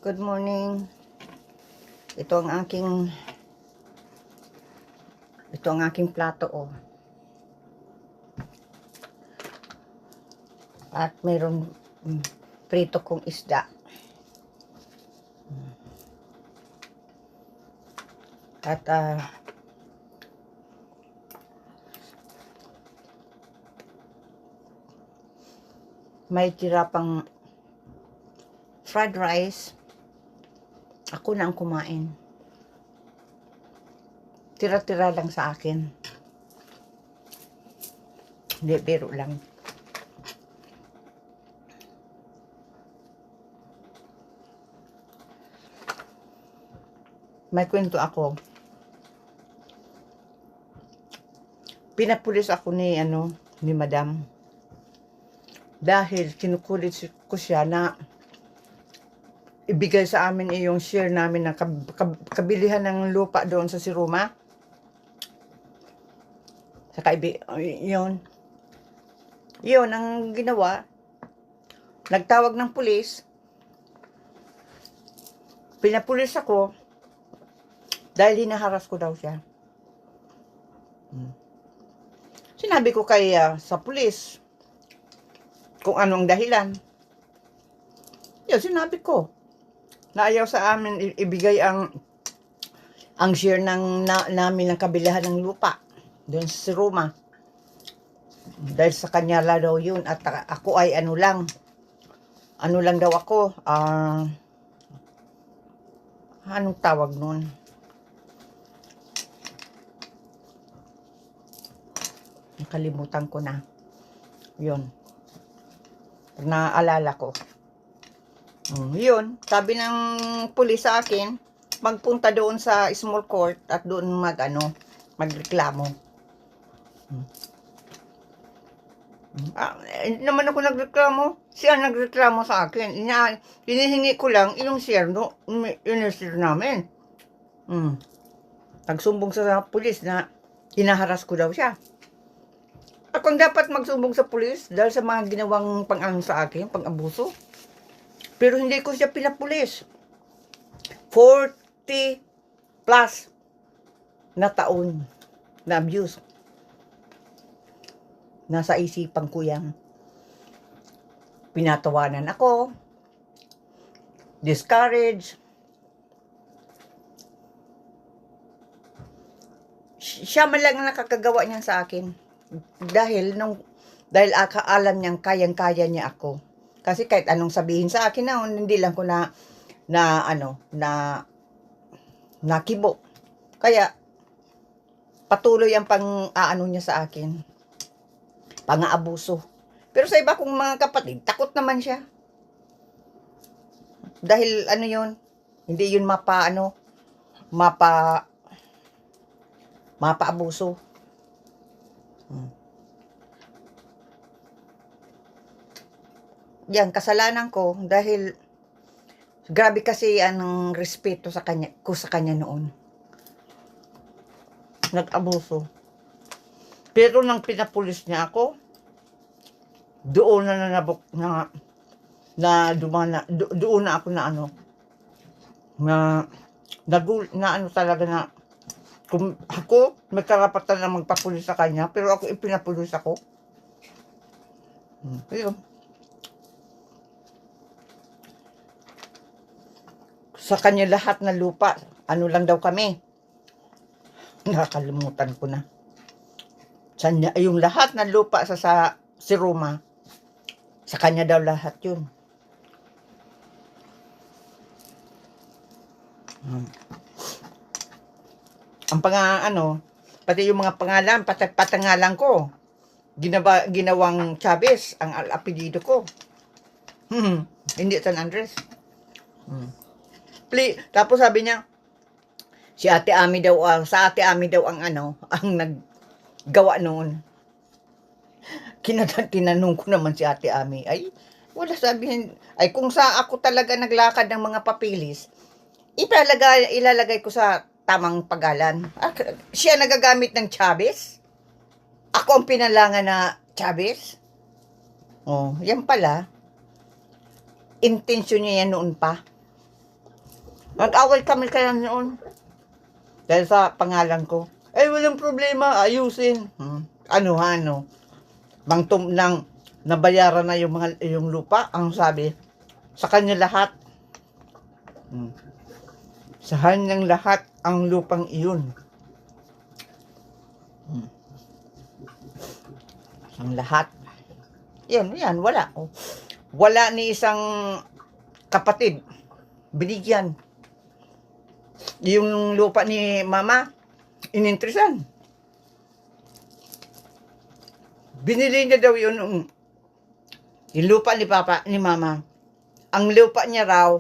Good morning. Ito ang aking plato oh. At mayroon prito kong isda. At may tira pang fried rice. Ako na ang kumain. Tira-tira lang sa akin. Hindi, biro lang. May kwento ako. Pinapulis ako ni Madam. Dahil kinukulit ko siya na ibigay sa amin yung share namin na kabilihan ng lupa doon sa Siroma. Saka yun ang ginawa. Nagtawag ng pulis. Pinapulis ako dahil hinaharas ko daw siya. Sinabi ko sa pulis kung anong dahilan. Yun, sinabi ko na ayaw sa amin ibigay ang share namin ng kabilahan ng lupa doon sa Roma. Dahil sa kanya daw yun. At ako ay ano lang daw ako. Anong tawag nun? Nakalimutan ko na. Yun. Naalala ko. Yun, sabi ng pulis sa akin, magpunta doon sa small court at doon magreklamo. Naman ako nagreklamo. Siya nagreklamo sa akin. Hinihingi ko lang yung share namin. Nagsumbong sa pulis na hinaharas ko daw siya. Ako dapat magsumbong sa pulis dahil sa mga ginawang pang-ano sa akin, pang-abuso. Pero hindi ko siya pinapulis. 40 plus na taon na abuse. Nasa isipan ko yan. Pinatawanan ako. Discouraged. Siya man lang ang nakakagawa niya sa akin. Dahil alam niyang kayang-kaya niya ako. Kasi kahit anong sabihin sa akin hindi lang ko nakibo. Kaya patuloy ang pang-aano niya sa akin. Pang-aabuso. Pero sa iba kong mga kapatid, takot naman siya. Dahil yun, hindi yun mapa-abuso. Yan, kasalanan ko dahil grabe kasi ang respeto sa kanya noon. Nag-abuso. Pero nang pinapulis niya ako, doon doon na ako talaga na kung ako may karapatan na magpapulis sa kanya, pero ako ipinapulis ako. Ayun. Sa kanya lahat na lupa, lang daw kami. Nakakalimutan ko na. Yung lahat na lupa sa Roma, sa kanya daw lahat yun. Ang pati yung mga pangalan, patangalan ko, ginawang Chavez, ang apelyido ko. Hindi San Andres. Tapos sabi niya, sa Ate Ami daw ang naggawa noon. Tinanong ko naman si Ate Ami, ay, wala sabihin, ay kung sa ako talaga naglakad ng mga papilis, ilalagay ko sa tamang pagalan. Siya nagagamit ng Chavez? Ako ang pinalangan na Chavez? Yan pala. Intensyon niya yan noon pa. Nag-away kami kaya noon. Dahil sa pangalan ko. Eh, walang problema, ayusin. Ano. Bangtom nang nabayaran na yung lupa, ang sabi, sa kanya lahat. Sa kanyang lahat ang lupang iyon. Ang lahat. Yan, wala. Wala ni isang kapatid. Binigyan. Yung lupa ni mama, ininteresan. Binili niya daw yung lupa ni papa, ni mama. Ang lupa niya raw,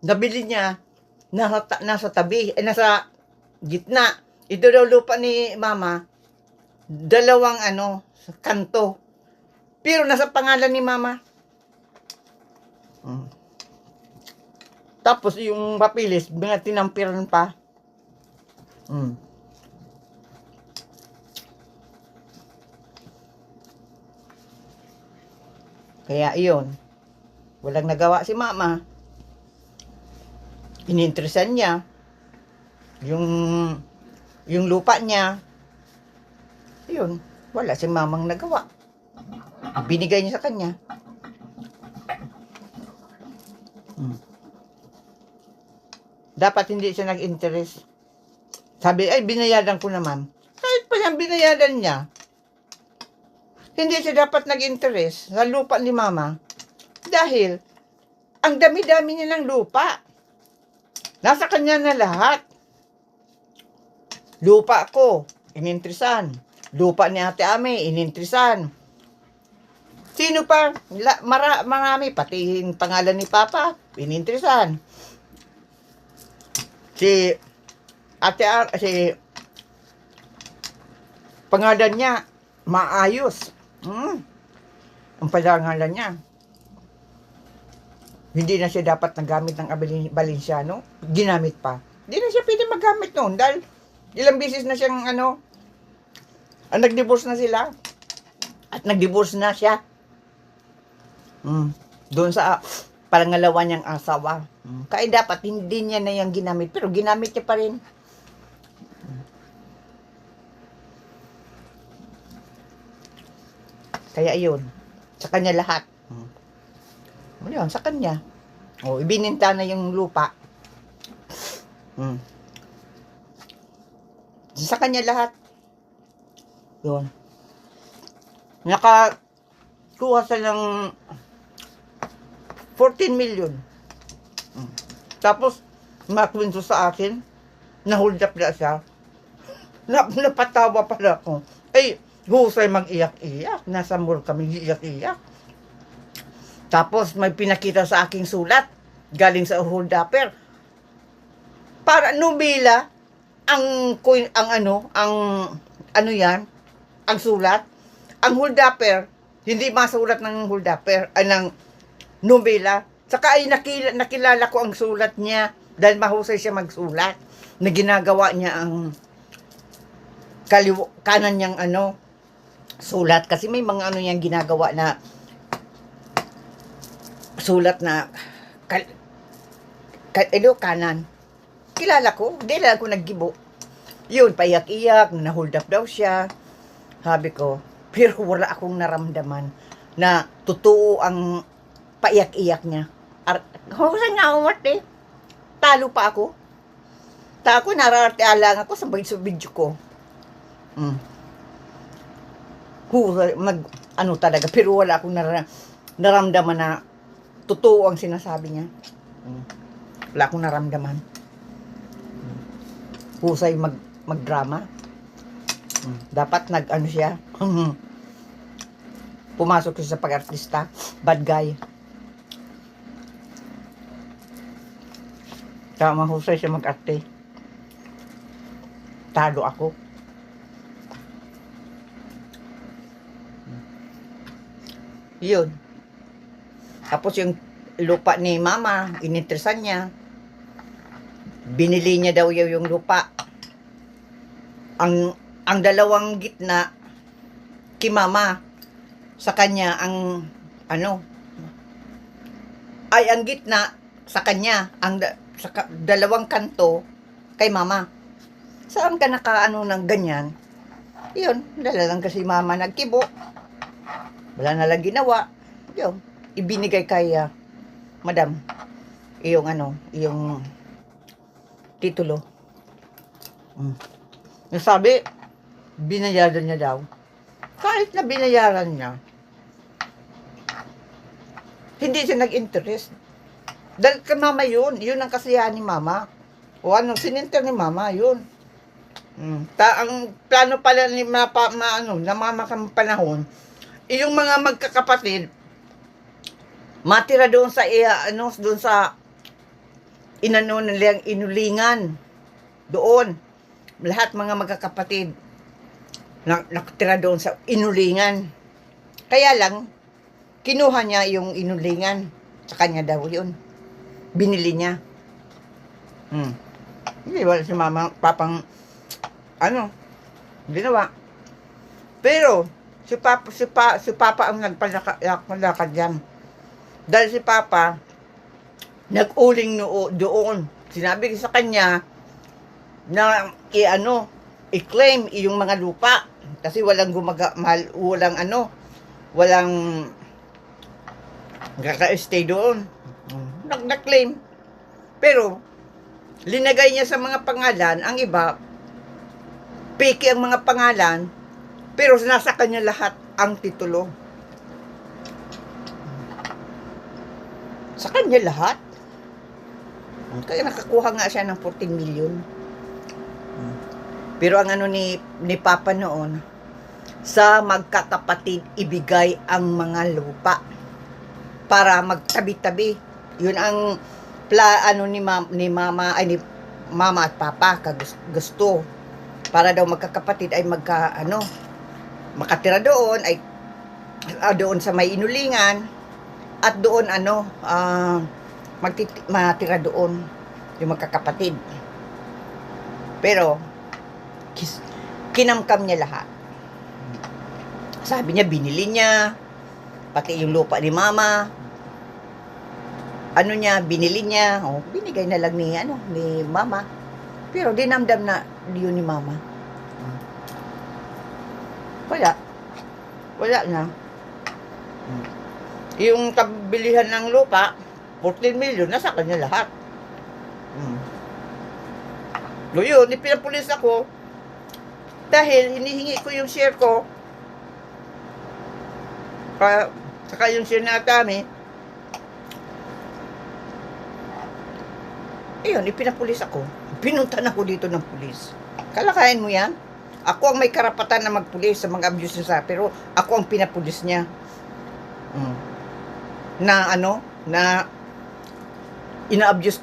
nabili niya, nasa tabi, nasa gitna. Ito daw lupa ni mama, dalawang kanto. Pero nasa pangalan ni mama. Tapos yung papilis, tinampiran pa. Kaya iyon, walang nagawa si mama. Ininteresan niya yung lupa niya. Yun, wala si mamang nagawa. Binigay niya sa kanya. Dapat hindi siya nag-interest. Sabi, ay, binayadan ko naman. Kahit pa yan, binayadan niya. Hindi siya dapat nag-interest sa lupa ni mama. Dahil, ang dami-dami niya ng lupa. Nasa kanya na lahat. Lupa ko, ininteresan. Lupa ni Ate Ame, ininteresan. Sino pa? Marami, pati yung pangalan ni Papa, ininteresan. Si pangalan niya, maayos. Ang pangalan niya. Hindi na siya dapat nagamit ng Valenciano. Ginamit pa. Hindi na siya pwede magamit noon dahil ilang beses na siyang nag-divorce na sila. At nag-divorce na siya. Doon sa pangalawa niyang asawa. Kaya dapat hindi niya na yung ginamit. Pero ginamit niya pa rin. Kaya yun. Sa kanya lahat. Yun, sa kanya. Ibininta na yung lupa. Sa kanya lahat. Yun. Nakakuha sa ng 14 million. Tapos, makwento sa akin, na-hold up na siya. Napatawa pala ako. Ay, husay mag-iyak-iyak. Nasa mall kami iyak-iyak. Tapos, may pinakita sa aking sulat. Galing sa hold upper. Para nubila, ang sulat. Ang hold upper, hindi masulat ng hold upper, ng nobela. Saka ay nakilala ko ang sulat niya dahil mahusay siya magsulat na ginagawa niya ang kanan niyang sulat kasi may mga niyang ginagawa na sulat na kanan. Kilala ko, hindi lang ako naggibo. Yun, paiyak-iyak, na-hold up daw siya. Sabi ko, pero wala akong naramdaman na totoo ang paiyak-iyak niya. Saan nga umarte? Talo pa ako. Tako, narartialang ako sa video ko. Talaga, pero wala akong naramdaman na totoo ang sinasabi niya. Wala akong naramdaman. Husay magdrama. Dapat siya. Pumasok siya sa pag-artista. Bad guy. Kaya mahusay siya mag-arte. Talo ako. Yun. Tapos yung lupa ni mama, ininteresan niya. Binili niya daw yung lupa. Ang dalawang gitna kay mama, sa kanya ang ang gitna sa kanya, dalawang kanto kay mama. Saan ka nakaano ng ganyan? Yun, dala lang kasi mama nagkibo. Wala na lang ginawa. Yun, ibinigay kay madam. Yung titulo. Sabi, binayaran niya daw. Kahit na binayaran niya, hindi siya nag-interest. Dahil kay mama yun ang kasiyahan ni mama. O sininter ni mama, yun. Ang plano pala ni na mama kang panahon, yung mga magkakapatid, matira doon sa doon sa nilang inulingan. Doon. Lahat mga magkakapatid nakatira doon sa inulingan. Kaya lang, kinuha niya yung inulingan. Sa kanya daw yun. Binili niya. Hindi wala si mama, papang, ginawa. Pero, si Papa ang nagpalakad dyan. Dahil si Papa, nag-uling doon. Sinabi sa kanya, na i-claim yung mga lupa kasi walang kaka-stay doon. Nag-claim. Pero linagay niya sa mga pangalan, ang iba piki ang mga pangalan, pero nasa kanya lahat ang titulo. Sa kanya lahat. Kaya nakakuha nga siya ng 14 million. Pero ang ni Papa noon, sa magkakapatid ibigay ang mga lupa para magtabi-tabi. Yun ang ni Mama at Papa gusto. Para daw magkakapatid ay makatira doon ay doon sa may inulingan at doon matira doon yung magkakapatid. Pero kinamkam niya lahat. Sabi niya, binili niya pati yung lupa ni Mama. Binili niya. Binigay na lang ni Mama. Pero dinamdam na yun ni Mama. Wala na. Yung kabilihan ng lupa, 14 million, nasa kanya lahat. Yun, pinapulis ako dahil hinihingi ko yung share ko. Saka yung share na Atami. Ayun, ipinapulis ako. Pinuntan ako dito ng pulis. Kalakayan mo yan? Ako ang may karapatan na magpulis sa mga abuse niya, pero ako ang pinapulis niya. Na ina-abuse,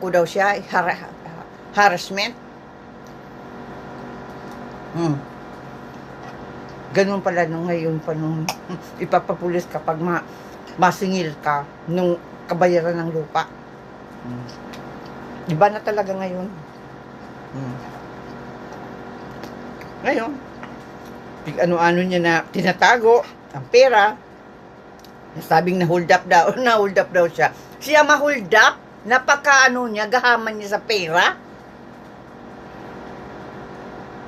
ko daw siya, harassment. Ganun pala ngayon pa nung ipapapulis kapag masingil ka nung kabayaran ng lupa. Iba na talaga ngayon. Ngayon, ano-ano niya na tinatago ang pera. Sabing na-hold up daw siya. Siya ma-hold up? Niya, gahaman niya sa pera?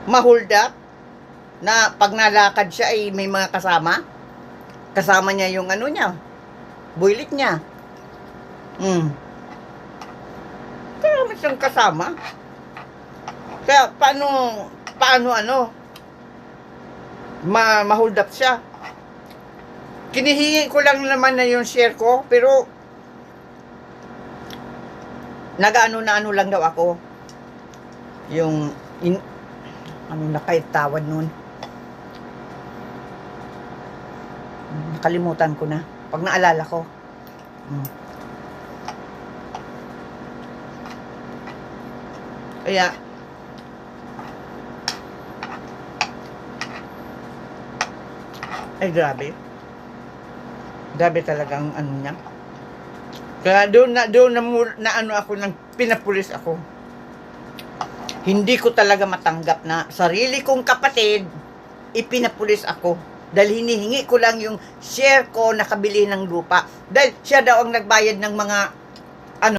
Ma-hold up? Na pag nalakad siya ay may mga kasama? Kasama niya yung niya, builit niya. Kaya may siyang kasama. Kaya paano ma-hold up siya? Kinihingi ko lang naman na yung share ko, pero nag-ano lang daw ako. Yung nakaitawan nun. Nakalimutan ko na. Pag naalala ko. Kaya grabe. Grabe talagang niya. Kaya doon na ako nang pinapulis ako. Hindi ko talaga matanggap na sarili kong kapatid ipinapulis ako. Dahil hinihingi ko lang yung share ko na kabili ng lupa. Dahil siya daw ang nagbayad ng mga